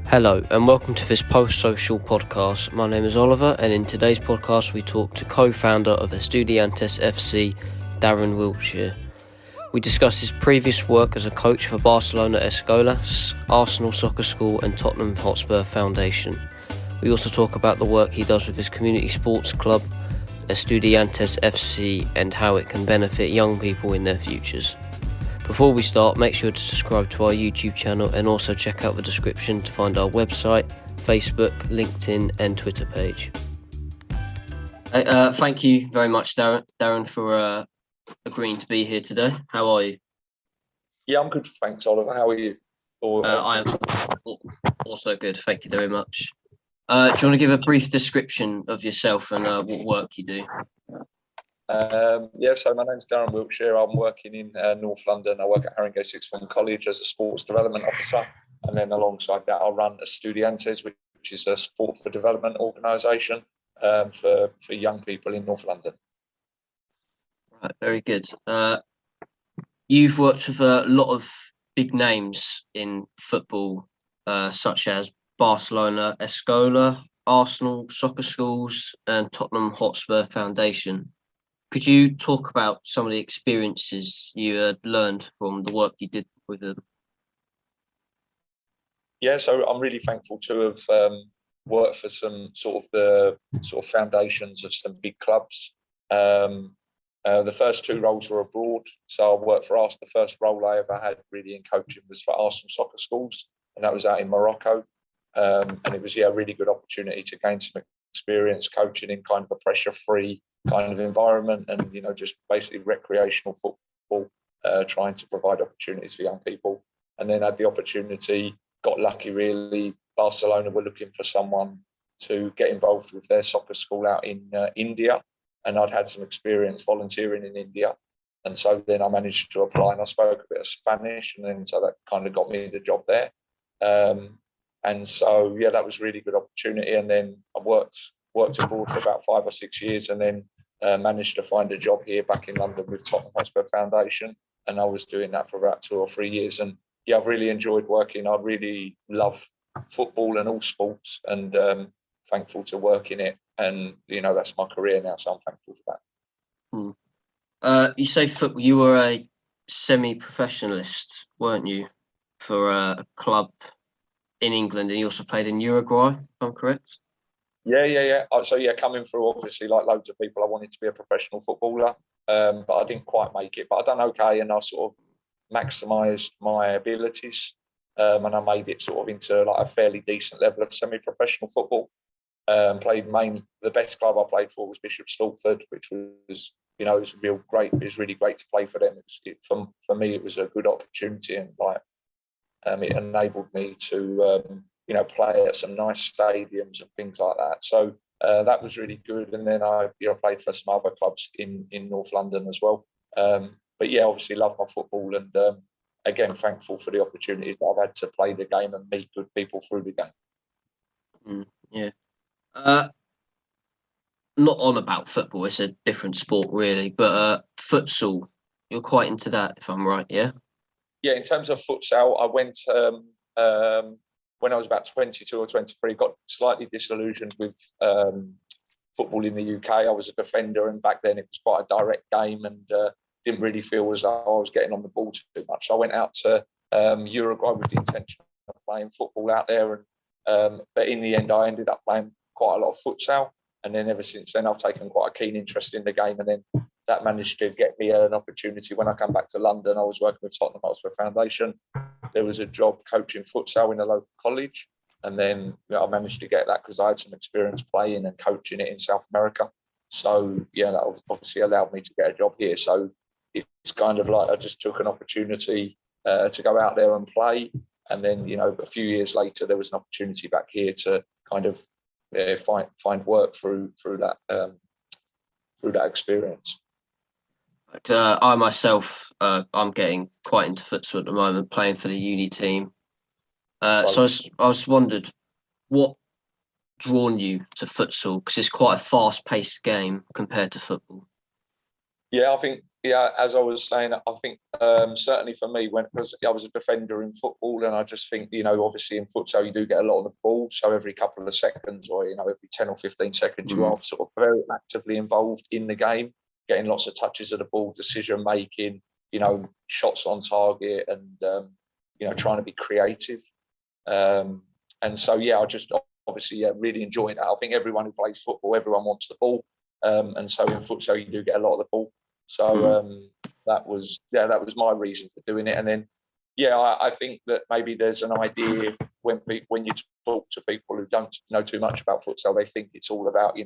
Hello and welcome to this post-social podcast. My name is Oliver and in today's podcast we talk to co-founder of Estudiantes FC, Darren Wiltshire. We discuss his previous work as a coach for Barcelona Escola, Arsenal Soccer School and Tottenham Hotspur Foundation. We also talk about the work he does with his community sports club, Estudiantes FC, and how it can benefit young people in their futures. Before we start, make sure to subscribe to our YouTube channel and also check out the description to find our website, Facebook, LinkedIn and Twitter page. Thank you very much, Darren, for agreeing to be here today. How are you? Yeah, I'm good, thanks, Oliver. How are you? I am also good, thank you very much. Do you want to give a brief description of yourself and what work you do? So my name's Darren Wiltshire. I'm working in North London. I work at Haringey Sixth Form College as a sports development officer, and then alongside that, I run Estudiantes, which is a sport for development organisation for young people in North London. Right, very good. You've worked with a lot of big names in football, such as Barcelona Escola, Arsenal Soccer Schools, and Tottenham Hotspur Foundation. Could you talk about some of the experiences you had learned from the work you did with them? Yeah, so I'm really thankful to have worked for some sort of foundations of some big clubs. The first two roles were abroad. So I worked for Arsenal. The first role I ever had really in coaching was for Arsenal Soccer Schools, and that was out in Morocco. And it was a really good opportunity to gain some experience coaching in kind of a pressure-free kind of environment, and just basically recreational football, trying to provide opportunities for young people. And then had the opportunity, got lucky really. Barcelona were looking for someone to get involved with their soccer school out in India, and I'd had some experience volunteering in India, and so then I managed to apply, and I spoke a bit of Spanish, and then so that kind of got me the job there. And so that was a really good opportunity. And then I worked abroad for about 5 or 6 years, and then managed to find a job here back in London with Tottenham Hotspur Foundation, and I was doing that for about 2 or 3 years. And I've really enjoyed working. I really love football and all sports, and thankful to work in it. And that's my career now, so I'm thankful for that. You say football. You were a semi-professionalist, weren't you, for a club in England, and you also played in Uruguay, if I'm correct? Yeah. So coming through, obviously, like loads of people, I wanted to be a professional footballer, but I didn't quite make it. But I done okay, and I sort of maximised my abilities, and I made it sort of into like a fairly decent level of semi-professional football. Played mainly, the best club I played for was Bishop Stortford, which was, it was real great. It was really great to play for them. For me, it was a good opportunity, and it enabled me to play at some nice stadiums and things like that. So that was really good. And then I played for some other clubs in North London as well. But obviously love my football, and again, thankful for the opportunities that I've had to play the game and meet good people through the game. Not on about football, it's a different sport really, but futsal, you're quite into that, if I'm right, yeah? Yeah, in terms of futsal, I went when I was about 22 or 23, got slightly disillusioned with football in the UK. I was a defender, and back then it was quite a direct game, and didn't really feel as though I was getting on the ball too much. So I went out to Uruguay with the intention of playing football out there, and but in the end I ended up playing quite a lot of futsal, and then ever since then I've taken quite a keen interest in the game, and then that managed to get me an opportunity. When I come back to London, I was working with Tottenham Hotspur Foundation. There was a job coaching futsal in a local college, and then I managed to get that because I had some experience playing and coaching it in South America. So that obviously allowed me to get a job here. So it's kind of like I just took an opportunity to go out there and play, and then a few years later there was an opportunity back here to kind of find work through that experience. I myself, I'm getting quite into futsal at the moment, playing for the uni team. So I was wondered, what drawn you to futsal? Because it's quite a fast-paced game compared to football. Yeah, I think yeah, as I was saying, I think certainly for me, because I was a defender in football, and I just think, obviously in futsal you do get a lot of the ball, so every couple of seconds, or every 10 or 15 seconds, you are sort of very actively involved in the game, getting lots of touches of the ball, decision making, shots on target, and trying to be creative. And so I just obviously really enjoying that. I think everyone who plays football, everyone wants the ball, and so in futsal you do get a lot of the ball. So that was my reason for doing it. And then I think that maybe there's an idea when you talk to people who don't know too much about futsal, they think it's all about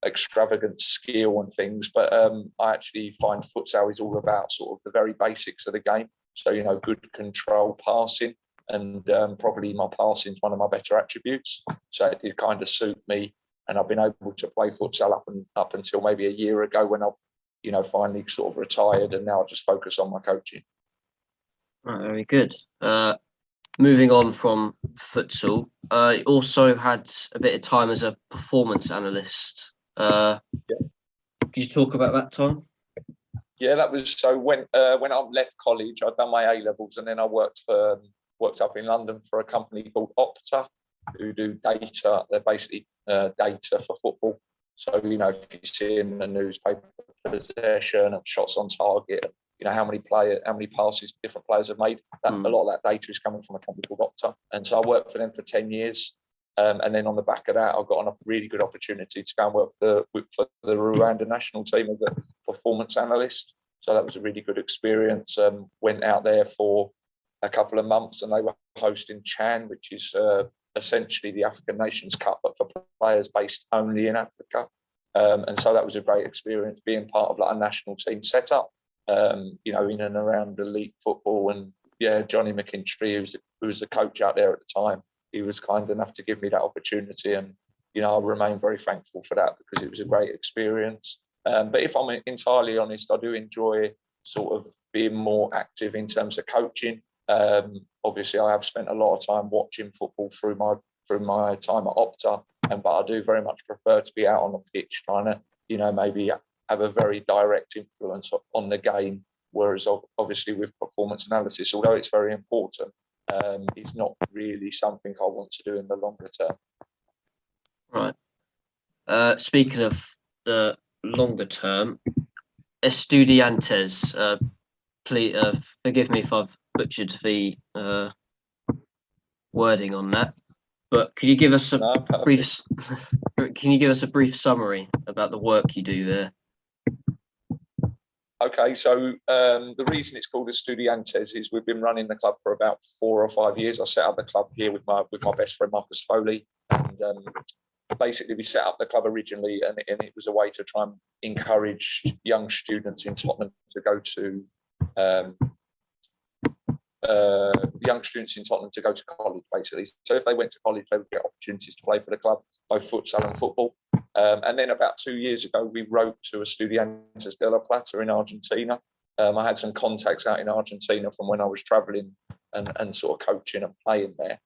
extravagant skill and things. But I actually find futsal is all about sort of the very basics of the game. So good control, passing, and probably my passing is one of my better attributes. So it did kind of suit me, and I've been able to play futsal up until maybe a year ago when I've finally sort of retired, and now I just focus on my coaching. Right, very good. Moving on from futsal, you also had a bit of time as a performance analyst. Could you talk about that time? Yeah, that was so when I left college, I'd done my A-levels, and then I worked up in London for a company called Opta, who do data. They're basically data for football. So, if you see in the newspaper possession and shots on target, how many passes different players have made, a lot of that data is coming from a company called Opta. And so I worked for them for 10 years. And then on the back of that, I got a really good opportunity to go and work for the Rwanda national team as a performance analyst. So that was a really good experience. Went out there for a couple of months, and they were hosting CHAN, which is essentially the African Nations Cup, but for players based only in Africa. And so that was a great experience, being part of a national team setup, in and around elite football. And Johnny McKinstry, who was the coach out there at the time, he was kind enough to give me that opportunity. And, I remain very thankful for that, because it was a great experience. But if I'm entirely honest, I do enjoy sort of being more active in terms of coaching. Obviously, I have spent a lot of time watching football through my time at Opta, but I do very much prefer to be out on the pitch, trying to, maybe have a very direct influence on the game. Whereas, obviously, with performance analysis, although it's very important, it's not really something I want to do in the longer term. Right. Speaking of the longer term, Estudiantes. Please forgive me if I've butchered the wording on that, but can you give us a brief summary about the work you do there? Okay, so the reason it's called Estudiantes is we've been running the club for about 4 or 5 years. I set up the club here with my best friend Marcus Foley, and basically we set up the club originally, and it was a way to try and encourage young students in Tottenham to go to college, basically. So if they went to college, they would get opportunities to play for the club, both futsal and football. And then about 2 years ago, we wrote to Estudiantes de La Plata in Argentina. I had some contacts out in Argentina from when I was traveling and sort of coaching and playing there.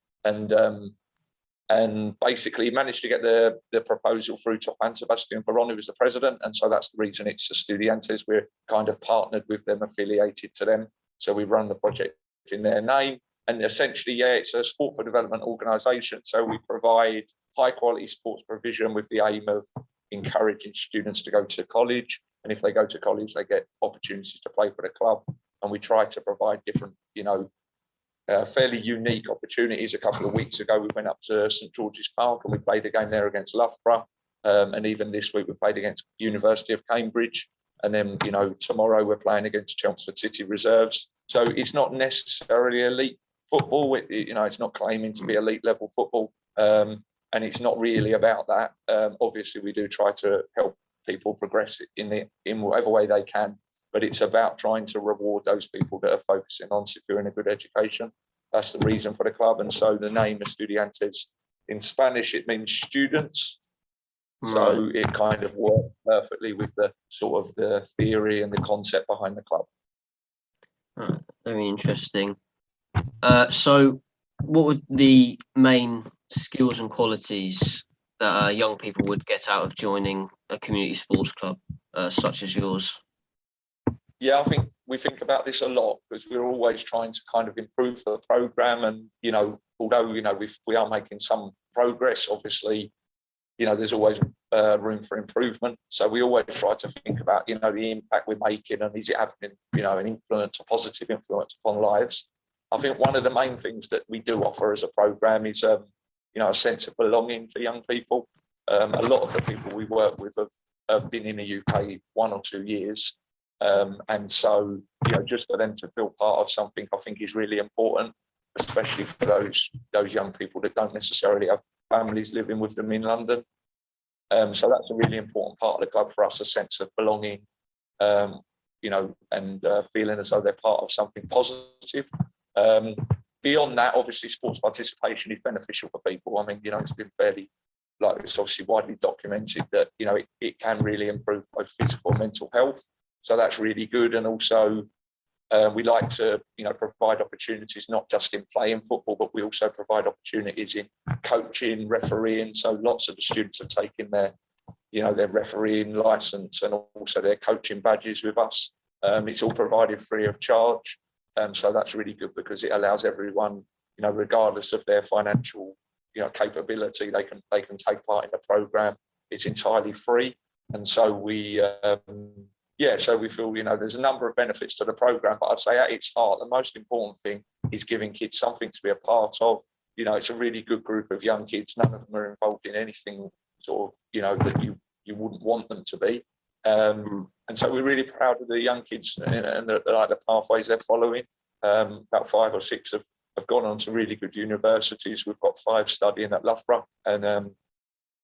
And basically managed to get the proposal through to Juan Sebastian Veron, who was the president. And so that's the reason it's Estudiantes. We're kind of partnered with them, affiliated to them. So we run the project in their name. And essentially, it's a sport for development organisation. So we provide high quality sports provision with the aim of encouraging students to go to college. And if they go to college, they get opportunities to play for the club. And we try to provide different, fairly unique opportunities. A couple of weeks ago, we went up to St George's Park and we played a game there against Loughborough. And even this week, we played against University of Cambridge. And then, tomorrow we're playing against Chelmsford City Reserves. So it's not necessarily elite football. It's not claiming to be elite level football. And it's not really about that. Obviously, we do try to help people progress in whatever way they can. But it's about trying to reward those people that are focusing on securing a good education. That's the reason for the club. And so the name Estudiantes, in Spanish, it means students. So it kind of worked perfectly with the sort of the theory and the concept behind the club. Very interesting. So what would the main skills and qualities that young people would get out of joining a community sports club such as yours? I think we think about this a lot because we're always trying to kind of improve the program. And, although, we are making some progress, obviously, there's always room for improvement. So we always try to think about, the impact we're making and is it having, an influence, a positive influence upon lives. I think one of the main things that we do offer as a program is, a sense of belonging for young people. A lot of the people we work with have been in the UK 1 or 2 years. And so, just for them to feel part of something, I think is really important, especially for those young people that don't necessarily have families living with them in London. So that's a really important part of the club for us, a sense of belonging, and feeling as though they're part of something positive. Beyond that, obviously, sports participation is beneficial for people. I mean, it's been it's obviously widely documented that, it can really improve both physical and mental health. So that's really good. And also, we like to, provide opportunities, not just in playing football, but we also provide opportunities in coaching, refereeing. So lots of the students have taken their refereeing license and also their coaching badges with us. It's all provided free of charge. So that's really good because it allows everyone, regardless of their financial, capability, they can take part in the program. It's entirely free. And so we feel, there's a number of benefits to the program, but I'd say at its heart, the most important thing is giving kids something to be a part of. It's a really good group of young kids. None of them are involved in anything sort of, that you wouldn't want them to be. And so we're really proud of the young kids and the pathways they're following. About 5 or 6 have gone on to really good universities. We've got 5 studying at Loughborough, and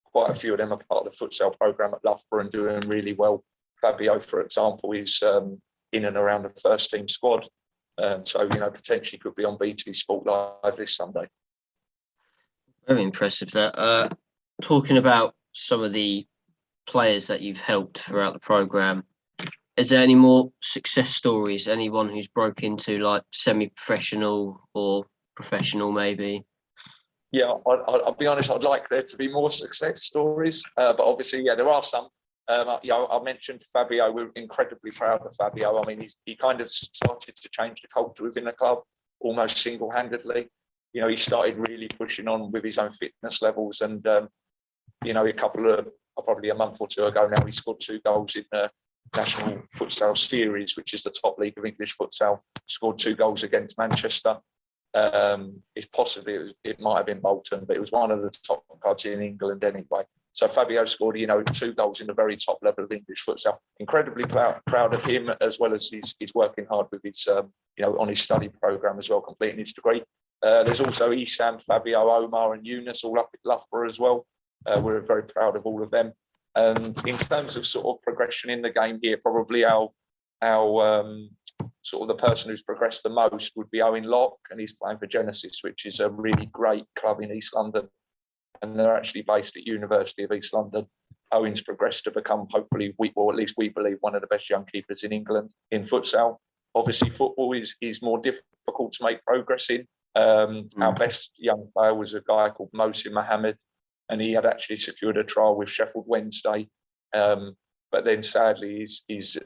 quite a few of them are part of the futsal program at Loughborough and doing really well. Fabio, for example, is in and around the first team squad. So, potentially could be on BT Sport Live this Sunday. Very impressive that. Talking about some of the players that you've helped throughout the programme, is there any more success stories? Anyone who's broke into like semi-professional or professional maybe? Yeah, I'll be honest, I'd like there to be more success stories, but obviously, there are some. I mentioned Fabio. We're incredibly proud of Fabio. I mean, he kind of started to change the culture within the club almost single-handedly. He started really pushing on with his own fitness levels, and probably a month or 2 ago now, he scored 2 goals in the National Futsal Series, which is the top league of English futsal. Scored 2 goals against Manchester. It's possibly it might have been Bolton, but it was one of the top clubs in England anyway. So Fabio scored, 2 goals in the very top level of English futsal. Incredibly proud of him, as well as he's working hard with his, on his study program as well, completing his degree. There's also Isam, Fabio, Omar, and Eunice all up at Loughborough as well. We're very proud of all of them. And in terms of sort of progression in the game here, probably our sort of the person who's progressed the most would be Owen Locke, and he's playing for Genesis, which is a really great club in East London. And they're actually based at University of East London. Owen's progressed to become, hopefully, at least we believe, one of the best young keepers in England in futsal. Obviously, football is more difficult to make progress in. Our best young player was a guy called Mohsin Mohammed, and he had actually secured a trial with Sheffield Wednesday. But then, sadly, he's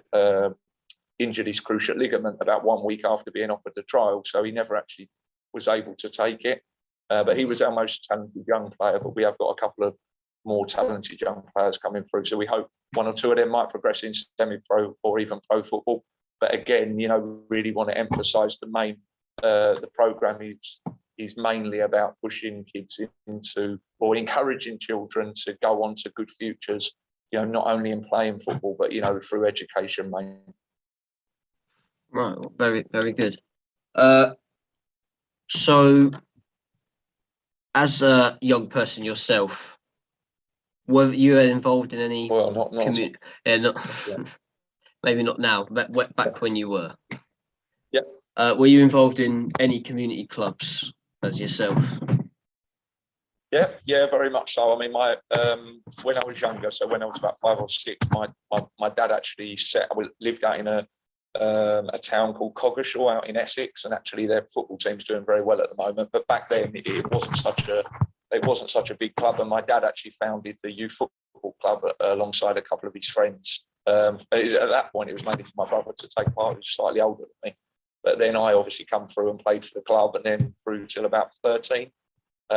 injured his cruciate ligament about 1 week after being offered the trial, so he never actually was able to take it. But he was our most talented young player, but we have got a couple of more talented young players coming through. So we hope 1 or 2 of them might progress in semi-pro or even pro football. But again, really want to emphasise the programme is mainly about pushing kids into, or encouraging children to go on to good futures, not only in playing football, but, through education mainly. Right, well, very, very good. So, as a young person yourself, were you involved in any? Well, not community? Maybe not now, but back when you were. Yeah. Were you involved in any community clubs as yourself? Yeah, very much so. I mean, when I was younger, so when I was about 5 or 6, my dad actually lived out in a town called Coggeshall out in Essex, and actually their football team's doing very well at the moment. But back then, it wasn't such a big club, and my dad actually founded the youth football club alongside a couple of his friends. At that point, it was mainly for my brother to take part, who's slightly older than me. But then I obviously come through and played for the club, and then through till about 13.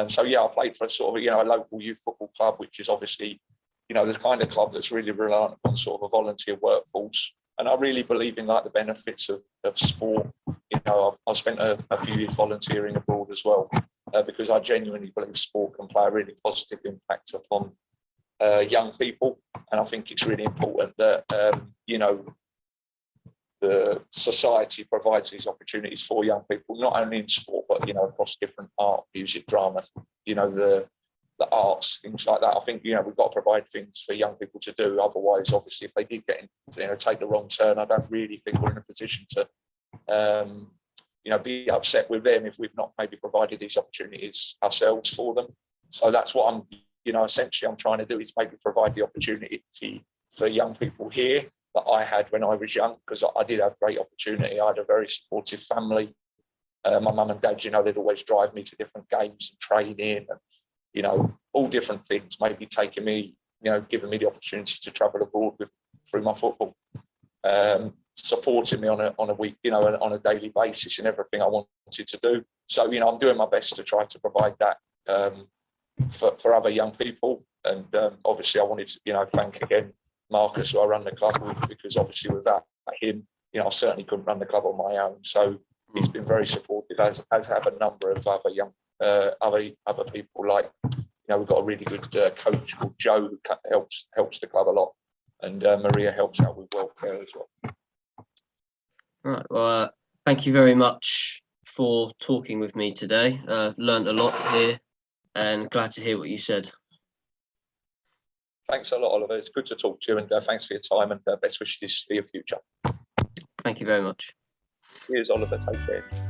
So yeah, I played for a sort of, a local youth football club, which is obviously, the kind of club that's really reliant upon sort of a volunteer workforce. And I really believe in like the benefits of sport. I spent a few years volunteering abroad as well, because I genuinely believe sport can play a really positive impact upon young people. And I think it's really important that, the society provides these opportunities for young people, not only in sport, but, across different art, music, drama, the arts, things like that. I think, we've got to provide things for young people to do. Otherwise, obviously, if they did get in, take the wrong turn, I don't really think we're in a position to, be upset with them if we've not maybe provided these opportunities ourselves for them. So that's what I'm, essentially I'm trying to do, is maybe provide the opportunity for young people here that I had when I was young, because I did have great opportunity. I had a very supportive family. My mum and dad, they'd always drive me to different games and training and, all different things, maybe taking me, giving me the opportunity to travel abroad through my football, supporting me on a week, on a daily basis in everything I wanted to do. So, I'm doing my best to try to provide that for other young people. And obviously I wanted to, thank again Marcus, who I run the club with, because obviously without him, I certainly couldn't run the club on my own. So he's been very supportive, as have a number of other young other people. Like, we've got a really good coach called Joe, who helps the club a lot, and Maria helps out with welfare as well. Right. Well, thank you very much for talking with me today. Learned a lot here, and glad to hear what you said. Thanks a lot, Oliver. It's good to talk to you, and thanks for your time, and best wishes for your future. Thank you very much. Cheers, Oliver. Take care.